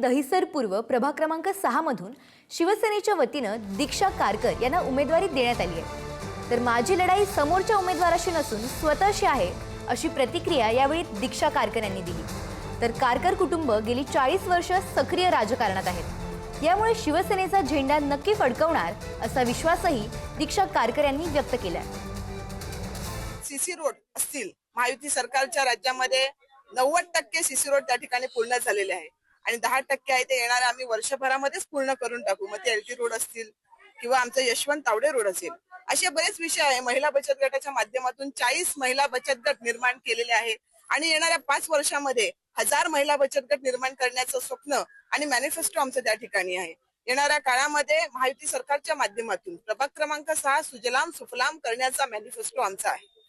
दहिसर पूर्व प्रभाग क्रमांक 6 मधून शिवसेनेच्या वतीनं दीक्षा कारकर यांना उमेदवारी देण्यात आली आहे। तर माझी लढाई समोरच्या उमेदवाराशी नसून स्वतःशी आहे अशी प्रतिक्रिया यावेळी दीक्षा कारकर यांनी दिली। तर कारकर कुटुंब गेली 40 वर्ष सक्रिय राजकारणात आहेत, यामुळे शिवसेनेचा झेंडा नक्की फडकवणार असा विश्वासही दीक्षा कारकर यांनी व्यक्त केलाय। सीसी रोड असतील, महायुती सरकारच्या राज्यामध्ये 90% सीसी रोड त्या ठिकाणी पूर्ण झालेले आहे आणि 10% आहे ते येणारे आम्ही वर्षभरामध्येच पूर्ण करून टाकू। मग ते एलटी रोड असतील किंवा आमचं यशवंत तावडे रोड असेल, असे बरेच विषय आहे। महिला बचत गटाच्या माध्यमातून 40 महिला बचत गट निर्माण केलेले आहे आणि येणाऱ्या 5 वर्षामध्ये 1000 महिला बचत गट निर्माण करण्याचं स्वप्न आणि मॅनिफेस्टो आमचं त्या ठिकाणी आहे। येणाऱ्या काळामध्ये महायुती सरकारच्या माध्यमातून प्रभाग क्रमांक 6 सुजलाम सुफलाम करण्याचा मॅनिफेस्टो आमचा आहे।